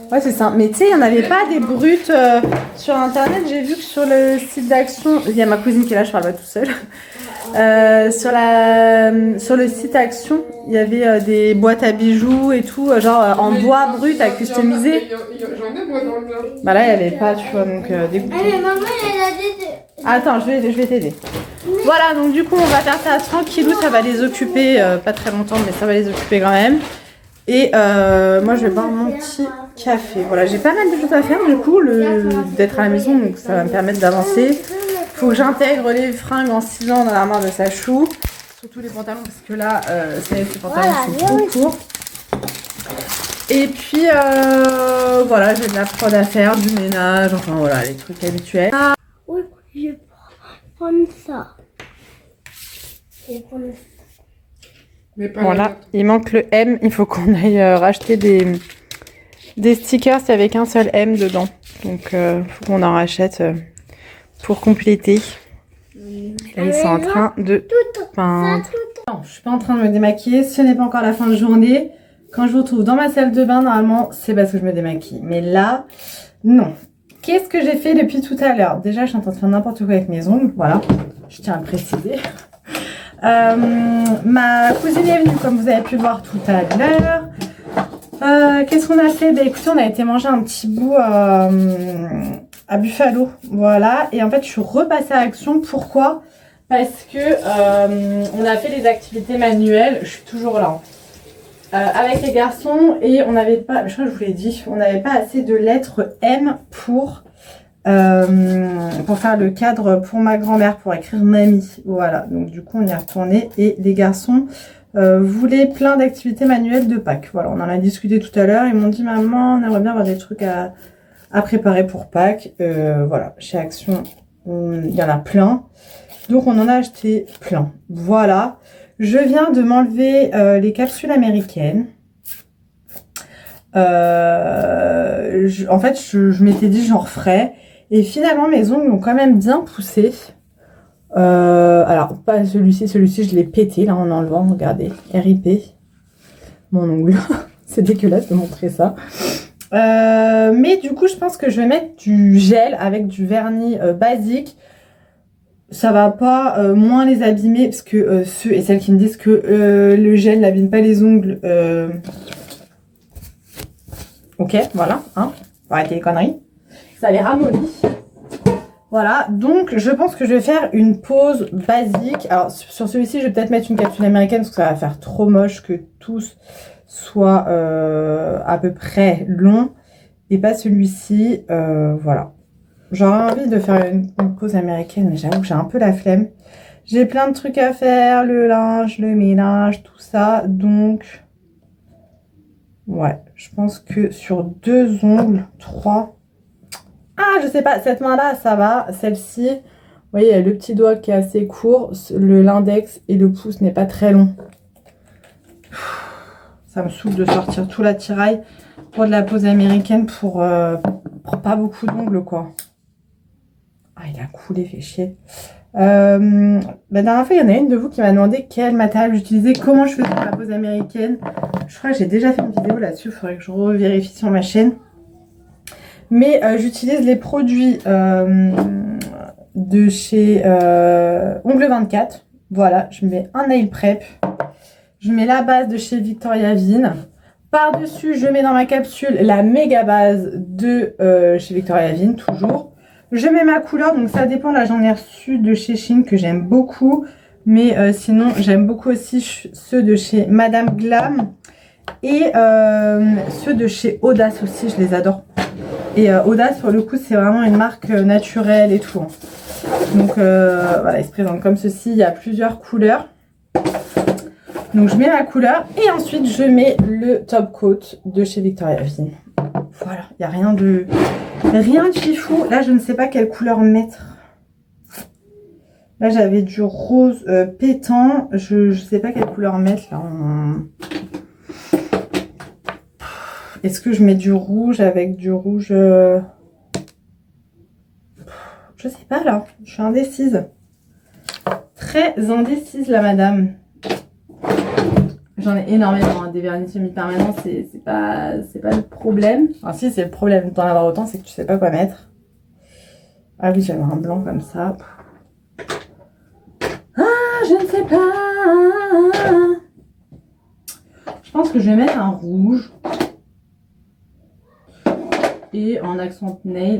Ouais, c'est ça. Mais tu sais, il n'y en avait pas des brutes sur internet. J'ai vu que sur le site d'Action, il y a ma cousine qui est là, je parle pas tout seul. Sur le site Action, il y avait des boîtes à bijoux et tout, genre en bois brut à customiser. Là, il n'y avait pas, tu vois, donc dégoûté. Attends, je vais t'aider. Voilà, donc du coup, on va faire ça tranquillou, ça va les occuper, pas très longtemps, mais ça va les occuper quand même. Et moi, je vais boire mon petit café. Voilà, j'ai pas mal de choses à faire du coup, d'être à la maison, donc ça va me permettre d'avancer. Faut que j'intègre les fringues en 6 ans dans l'armoire de Sachou. Surtout les pantalons, parce que là, ces pantalons sont trop courts. Et puis, voilà, j'ai de la prod à faire, du ménage, enfin voilà, les trucs habituels. Oui, je vais prendre ça. Voilà, il manque le M, il faut qu'on aille racheter des stickers, il n'y avait qu'un seul M dedans. Donc, faut qu'on en rachète pour compléter. Et là, ils sont en train de peindre. Non, je suis pas en train de me démaquiller. Ce n'est pas encore la fin de journée. Quand je vous retrouve dans ma salle de bain, normalement, c'est parce que je me démaquille. Mais là, non. Qu'est-ce que j'ai fait depuis tout à l'heure? Déjà, je suis en train de faire n'importe quoi avec mes ongles. Voilà, je tiens à préciser. Ma cousine est venue, comme vous avez pu le voir tout à l'heure. Qu'est-ce qu'on a fait? Bah écoutez, on a été manger un petit bout à Buffalo. Voilà, et en fait, je suis repassée à Action. Pourquoi? Parce que on a fait les activités manuelles. Je suis toujours là. Avec les garçons et on n'avait pas, je crois que je vous l'ai dit, on n'avait pas assez de lettres M pour faire le cadre pour ma grand-mère, pour écrire mamie. Voilà, donc du coup on y est retourné et les garçons voulaient plein d'activités manuelles de Pâques. Voilà, on en a discuté tout à l'heure, ils m'ont dit maman, on aimerait bien avoir des trucs à préparer pour Pâques. Voilà, chez Action, il y en a plein, donc on en a acheté plein. Voilà. Je viens de m'enlever les capsules américaines. En fait, je m'étais dit j'en referais. Et finalement, mes ongles ont quand même bien poussé. Alors, pas celui-ci. Celui-ci, je l'ai pété là en enlevant. Regardez, RIP. Mon ongle. C'est dégueulasse de montrer ça. Mais du coup, je pense que je vais mettre du gel avec du vernis basique. Ça va pas moins les abîmer parce que ceux et celles qui me disent que le gel n'abîme pas les ongles. Ok, voilà, hein, faut arrêter les conneries. Ça les ramollit. Voilà, donc je pense que je vais faire une pause basique. Alors sur celui-ci, je vais peut-être mettre une capsule américaine parce que ça va faire trop moche que tous soient à peu près longs et pas celui-ci. Voilà. J'aurais envie de faire une pause américaine, mais j'avoue que j'ai un peu la flemme. J'ai plein de trucs à faire, le linge, le ménage, tout ça. Donc, ouais, je pense que sur 2 ongles, 3... Ah, je sais pas, cette main-là, ça va. Celle-ci, vous voyez, il y a le petit doigt qui est assez court. L'index et le pouce n'est pas très long. Ça me saoule de sortir tout l'attirail pour de la pause américaine pour pas beaucoup d'ongles, quoi. Ah, il a coulé, fait chier. La dernière fois, il y en a une de vous qui m'a demandé quel matériel j'utilisais, comment je faisais pour la pose américaine. Je crois que j'ai déjà fait une vidéo là-dessus, il faudrait que je revérifie sur ma chaîne. Mais j'utilise les produits de chez Ongle 24. Voilà, je mets un nail prep. Je mets la base de chez Victoria Vin. Par-dessus, je mets dans ma capsule la méga base de chez Victoria Vin, toujours. Je mets ma couleur, donc ça dépend. Là, j'en ai reçu de chez Shein que j'aime beaucoup. Mais sinon, j'aime beaucoup aussi ceux de chez Madame Glam. Et ceux de chez Audace aussi, je les adore. Et Audace, pour le coup, c'est vraiment une marque naturelle et tout. Donc voilà, il se présente comme ceci. Il y a plusieurs couleurs. Donc je mets ma couleur et ensuite je mets le top coat de chez Victoria Vin. Voilà, il n'y a rien de fifou. Là, je ne sais pas quelle couleur mettre. Là, j'avais du rose pétant. Je ne sais pas quelle couleur mettre là. Est-ce que je mets du rouge avec du rouge Je sais pas là. Je suis indécise. Très indécise là, madame. J'en ai énormément, hein, des vernis semi-permanents, c'est pas le problème. Enfin si, c'est le problème d'en avoir autant, c'est que tu sais pas quoi mettre. Ah oui, j'avais un blanc comme ça. Ah, je ne sais pas. Je pense que je vais mettre un rouge. Et en accent nail,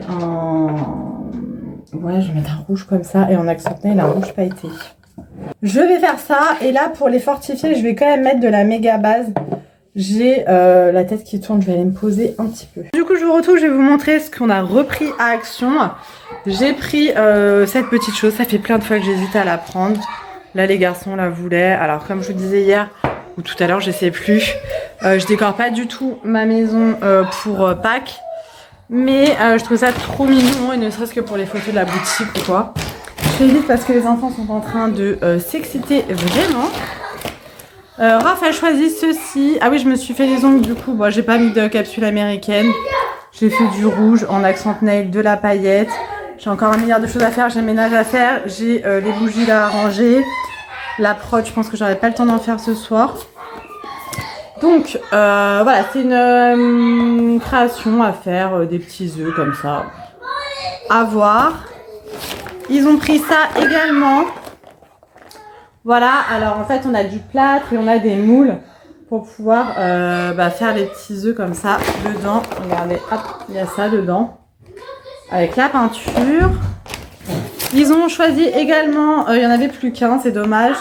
ouais, je vais mettre un rouge comme ça. Et en accent nail, un rouge pailleté. Je vais faire ça. Et là, pour les fortifier, je vais quand même mettre de la méga base. J'ai la tête qui tourne. Je vais aller me poser un petit peu. Du coup, je vous retrouve. Je vais vous montrer ce qu'on a repris à Action. J'ai pris cette petite chose. Ça fait plein de fois que j'hésite à la prendre. Là, les garçons la voulaient. Alors, comme je vous disais hier ou tout à l'heure, je sais plus. Je décore pas du tout ma maison pour Pâques. Mais je trouve ça trop mignon. Et ne serait-ce que pour les photos de la boutique ou quoi. Je fais vite parce que les enfants sont en train de s'exciter vraiment. Raph a choisi ceci. Ah oui, je me suis fait les ongles du coup. Bon, j'ai pas mis de capsule américaine. J'ai fait du rouge en accent nail, de la paillette. J'ai encore un milliard de choses à faire. J'ai le ménage à faire. J'ai les bougies là à ranger. La prod, je pense que j'aurai pas le temps d'en faire ce soir. Donc voilà, c'est une création à faire, des petits œufs comme ça. À voir. Ils ont pris ça également. Voilà, alors en fait on a du plâtre et on a des moules pour pouvoir faire les petits œufs comme ça dedans. Regardez, hop, il y a ça dedans. Avec la peinture. Ils ont choisi également, il n'y en avait plus qu'un, c'est dommage,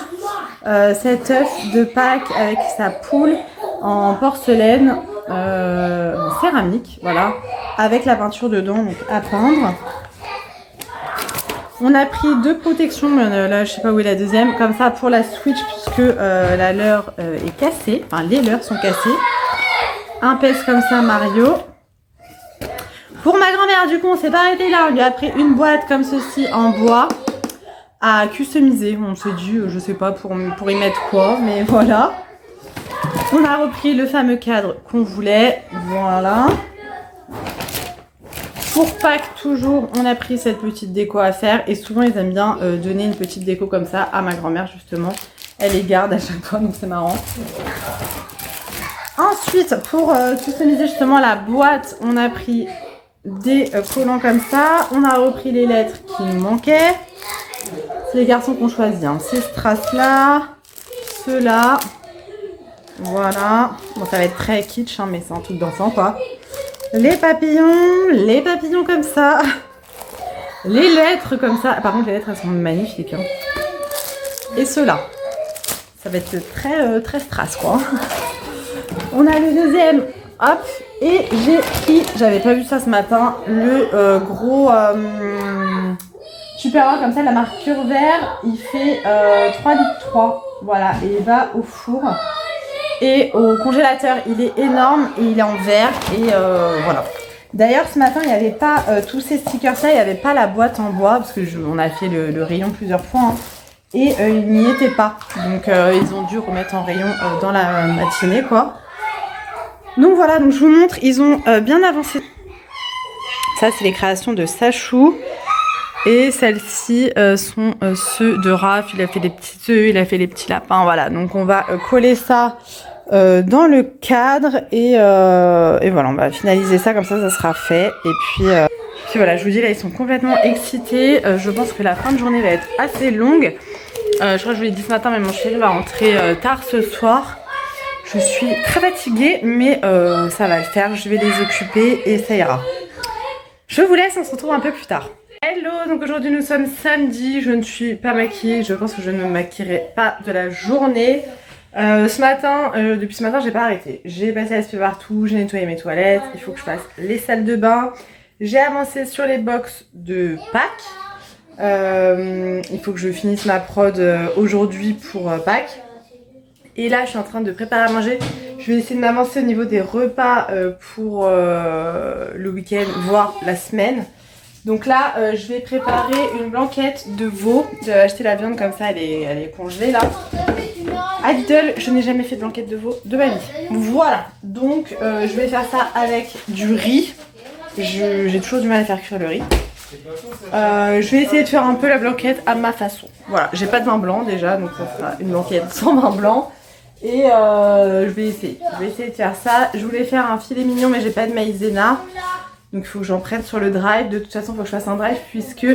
cet œuf de Pâques avec sa poule en porcelaine, en céramique, voilà, avec la peinture dedans, donc à peindre. On a pris 2 protections, mais là je sais pas où est la deuxième, comme ça pour la Switch puisque la leurre est cassée, enfin les leurres sont cassées. Un pèse comme ça Mario. Pour ma grand-mère du coup on s'est pas arrêté là, on lui a pris une boîte comme ceci en bois à customiser. On s'est dit je sais pas pour y mettre quoi, mais voilà. On a repris le fameux cadre qu'on voulait, voilà. Pour Pâques, toujours, on a pris cette petite déco à faire. Et souvent, ils aiment bien donner une petite déco comme ça à ma grand-mère, justement. Elle les garde à chaque fois, donc c'est marrant. Ensuite, pour customiser justement la boîte, on a pris des collants comme ça. On a repris les lettres qui nous manquaient. C'est les garçons qui ont choisi. Hein. Ces strass-là, ceux-là. Voilà. Bon, ça va être très kitsch, hein, mais c'est un truc d'enfant, quoi. Les papillons comme ça. Les lettres comme ça. Par contre, les lettres, elles sont magnifiques. Hein. Et ceux-là. Ça va être très strass, quoi. On a le deuxième. Hop. Et j'ai pris, j'avais pas vu ça ce matin, le gros Tupperware comme ça, la marque Curvert. Il fait 3,3 litres. Voilà. Et il va au four. Et au congélateur, il est énorme et il est en verre. Et voilà. D'ailleurs, ce matin, il n'y avait pas tous ces stickers-là. Il n'y avait pas la boîte en bois. Parce que on a fait le rayon plusieurs fois. Hein, et il n'y était pas. Donc, ils ont dû remettre en rayon dans la matinée, quoi. Donc, voilà. Donc, je vous montre. Ils ont bien avancé. Ça, c'est les créations de Sachou. Et celles-ci sont ceux de Raph. Il a fait des petits œufs, il a fait les petits lapins. Voilà. Donc, on va coller ça dans le cadre et voilà, on va finaliser ça comme ça sera fait. Et puis voilà, je vous dis là, ils sont complètement excités. Je pense que la fin de journée va être assez longue. Je crois que je vous l'ai dit ce matin, mais mon chéri va rentrer tard ce soir. Je suis très fatiguée, mais ça va le faire. Je vais les occuper et ça ira. Je vous laisse, on se retrouve un peu plus tard. Hello, donc aujourd'hui nous sommes samedi. Je ne suis pas maquillée. Je pense que je ne me maquillerai pas de la journée. Depuis ce matin, j'ai pas arrêté. J'ai passé l'aspirateur partout, j'ai nettoyé mes toilettes, il faut que je fasse les salles de bain. J'ai avancé sur les box de Pâques. Il faut que je finisse ma prod aujourd'hui pour Pâques. Et là, je suis en train de préparer à manger. Je vais essayer de m'avancer au niveau des repas pour le week-end, voire la semaine. Donc là, je vais préparer une blanquette de veau. J'ai acheté la viande comme ça, elle est congelée là. À Lidl, je n'ai jamais fait de blanquette de veau de ma vie. Voilà, donc je vais faire ça avec du riz. J'ai toujours du mal à faire cuire le riz. Je vais essayer de faire un peu la blanquette à ma façon. Voilà, j'ai pas de vin blanc déjà, donc ça sera une blanquette sans vin blanc. Et je vais essayer de faire ça. Je voulais faire un filet mignon, mais j'ai pas de maïzena. Donc il faut que j'en prenne sur le drive. De toute façon, il faut que je fasse un drive puisque...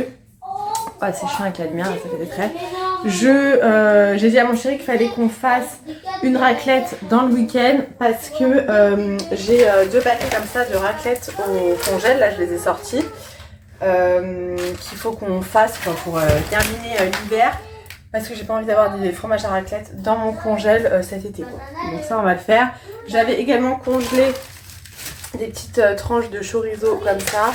Oh, c'est chiant avec la lumière, là, ça fait des traits. J'ai dit à mon chéri qu'il fallait qu'on fasse une raclette dans le week-end parce que j'ai 2 paquets comme ça de raclette au congèle. Là, je les ai sortis. Qu'il faut qu'on fasse pour terminer l'hiver. Parce que j'ai pas envie d'avoir des fromages à raclette dans mon congèle cet été, quoi. Donc ça, on va le faire. J'avais également congelé des petites tranches de chorizo comme ça.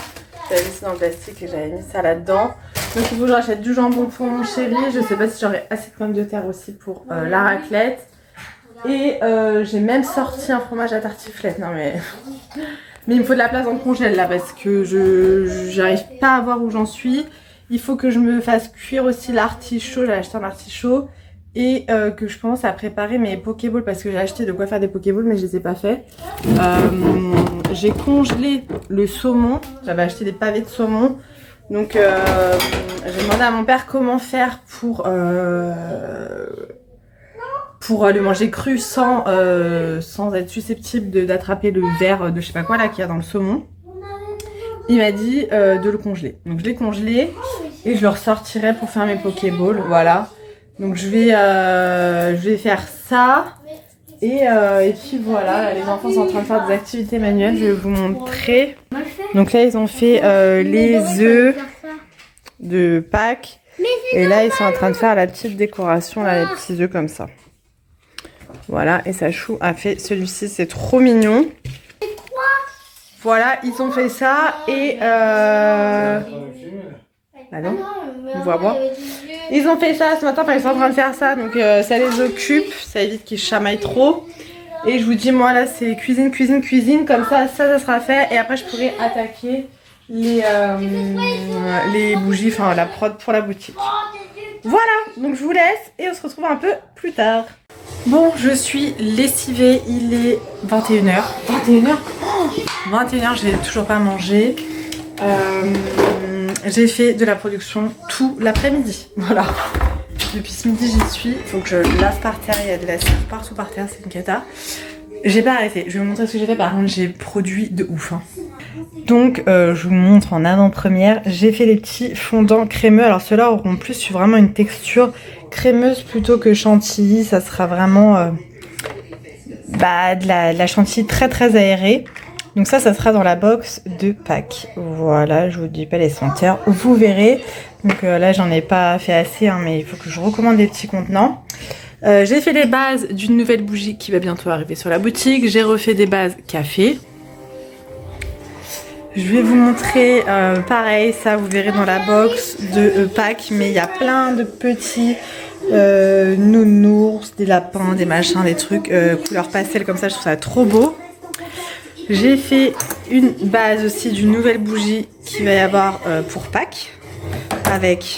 J'avais mis ça dans le plastique et j'avais mis ça là-dedans. Donc il faut que je rachète du jambon pour mon chéri. Je sais pas si j'aurai assez de pommes de terre aussi pour la raclette. Et j'ai même sorti un fromage à tartiflette. Non mais il me faut de la place dans le congèle là parce que j'arrive pas à voir où j'en suis. Il faut que je me fasse cuire aussi l'artichaut. J'ai acheté un artichaut. et que je commence à préparer mes pokéballs parce que j'ai acheté de quoi faire des pokéballs mais je les ai pas fait. J'ai congelé le saumon, j'avais acheté des pavés de saumon. Donc j'ai demandé à mon père comment faire pour le manger cru sans être susceptible d'attraper le ver de je sais pas quoi là qu'il y a dans le saumon. Il m'a dit de le congeler. Donc je l'ai congelé et je le ressortirai pour faire mes pokéballs. Voilà. Donc je vais faire ça. Et puis voilà, là, les enfants sont en train de faire des activités manuelles. Je vais vous montrer. Donc là ils ont fait les œufs de Pâques. Et là ils sont en train de faire la petite décoration, là, les petits œufs comme ça. Voilà, et Sachou a fait celui-ci, c'est trop mignon. Voilà, ils ont fait ça et ah non, on voit moi. Ils ont fait ça ce matin, enfin ils sont en train de faire ça, donc ça les occupe, ça évite qu'ils chamaillent trop. Et je vous dis, moi là c'est cuisine, cuisine, cuisine, comme ça sera fait et après je pourrai attaquer les bougies, enfin la prod pour la boutique. Voilà, donc je vous laisse et on se retrouve un peu plus tard. Bon, je suis lessivée, il est 21h. 21h oh 21h, j'ai toujours pas mangé. J'ai fait de la production tout l'après-midi. Voilà. Depuis ce midi, j'y suis. Il faut que je lave par terre, il y a de la cire partout par terre, c'est une cata. J'ai pas arrêté, je vais vous montrer ce que j'ai fait. Par contre, j'ai produit de ouf. Hein. Donc, je vous montre en avant-première. J'ai fait les petits fondants crémeux. Alors, ceux-là auront plus vraiment une texture crémeuse plutôt que chantilly. Ça sera vraiment de la chantilly très très aérée. Donc ça sera dans la box de Pâques. Voilà, je vous dis pas les senteurs, vous verrez. Donc là, j'en ai pas fait assez, hein, mais il faut que je recommande des petits contenants. J'ai fait les bases d'une nouvelle bougie qui va bientôt arriver sur la boutique. J'ai refait des bases café. Je vais vous montrer pareil, ça vous verrez dans la box de Pâques, mais il y a plein de petits nounours, des lapins, des machins, des trucs couleur pastel comme ça, je trouve ça trop beau. J'ai fait une base aussi d'une nouvelle bougie qu'il va y avoir pour Pâques, avec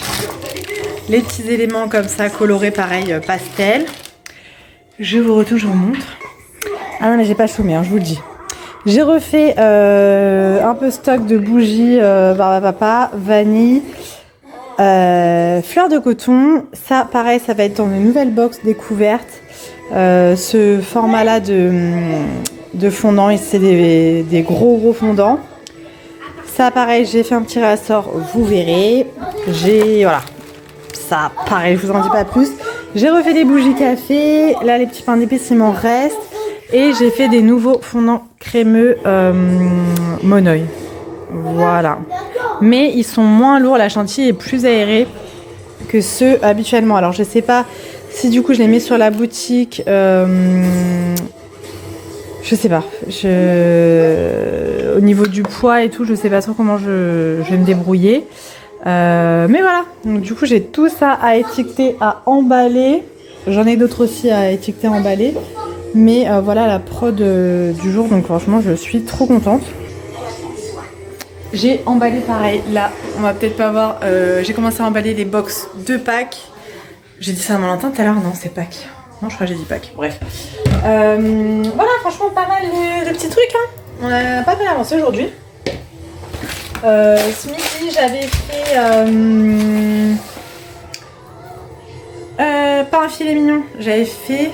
les petits éléments comme ça colorés pareil pastel. Je vous retourne, je vous montre. Ah non mais j'ai pas chômé, hein, je vous le dis. J'ai refait un peu stock de bougies Barbapapa, vanille, fleur de coton. Ça pareil, ça va être dans une nouvelle box découverte. Ce format là de fondant, c'est des gros fondants. Ça pareil, j'ai fait un petit réassort, vous verrez. Voilà, ça pareil, je vous en dis pas plus. J'ai refait des bougies café, là les petits pains d'épices il m'en reste. Et j'ai fait des nouveaux fondants crémeux Monoï. Voilà. Mais ils sont moins lourds, la chantilly est plus aérée que ceux habituellement. Alors je sais pas si du coup je les mets sur la boutique. Je sais pas. Au niveau du poids et tout, je sais pas trop comment je vais me débrouiller. Mais voilà. Donc du coup j'ai tout ça à étiqueter, à emballer. J'en ai d'autres aussi à étiqueter, à emballer. Mais voilà la prod du jour, donc franchement je suis trop contente. J'ai emballé pareil, là on va peut-être pas voir, j'ai commencé à emballer les box de Pâques. J'ai dit ça à Valentin tout à l'heure, non c'est Pâques. Non je crois que j'ai dit Pâques, bref. Voilà franchement pas mal de petits trucs, hein. On a pas mal avancé aujourd'hui. Ce midi j'avais fait pas un filet mignon, j'avais fait...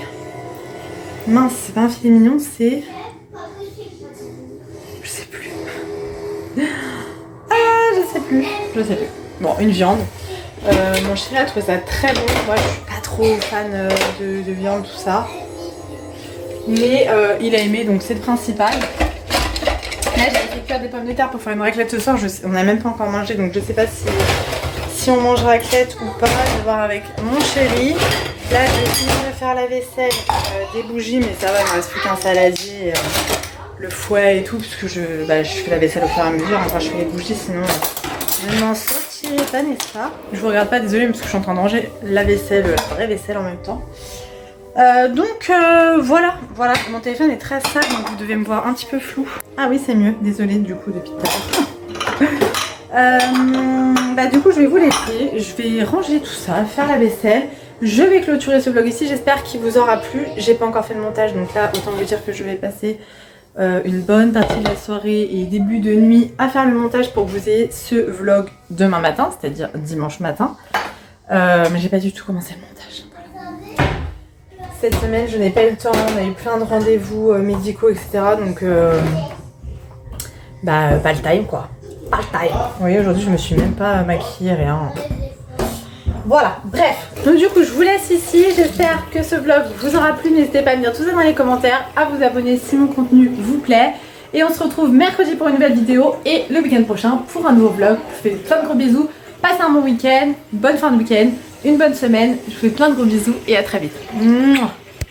Mince, c'est pas un filet mignon, c'est... Je sais plus. Ah, je sais plus. Bon, une viande. Mon chéri a trouvé ça très bon. Moi, je suis pas trop fan de viande, tout ça. Mais il a aimé, donc c'est le principal. Là, j'ai fait cuire des pommes de terre pour faire une raclette ce soir. On n'a même pas encore mangé, donc je sais pas si on mange raclette ou pas. Je vais voir avec mon chéri. Là, j'ai fini de faire la vaisselle, des bougies, mais ça va, il me reste plus qu'un saladier, le fouet et tout, parce que je fais la vaisselle au fur et à mesure. Enfin, je fais les bougies, sinon je m'en sortirai pas, n'est-ce pas? Je vous regarde pas, désolée, parce que je suis en train de ranger la vaisselle, la vraie vaisselle en même temps. Donc voilà, mon téléphone est très sale, donc vous devez me voir un petit peu flou. Ah oui, c'est mieux, désolée du coup depuis tout à l'heure. Du coup, je vais vous laisser, je vais ranger tout ça, faire la vaisselle. Je vais clôturer ce vlog ici, j'espère qu'il vous aura plu. J'ai pas encore fait le montage, donc là autant vous dire que je vais passer une bonne partie de la soirée et début de nuit à faire le montage pour que vous ayez ce vlog demain matin, c'est-à-dire dimanche matin. Mais j'ai pas du tout commencé le montage. Voilà. Cette semaine je n'ai pas eu le temps, on a eu plein de rendez-vous médicaux etc. Donc bah pas le time quoi. Pas le time. Vous voyez aujourd'hui je me suis même pas maquillée, rien. Voilà, bref. Donc du coup je vous laisse ici, j'espère que ce vlog vous aura plu. N'hésitez pas à me dire tout ça dans les commentaires, à vous abonner si mon contenu vous plaît. Et on se retrouve mercredi pour une nouvelle vidéo et le week-end prochain pour un nouveau vlog. Je vous fais plein de gros bisous, passez un bon week-end, bonne fin de week-end, une bonne semaine. Je vous fais plein de gros bisous et à très vite. Mouah.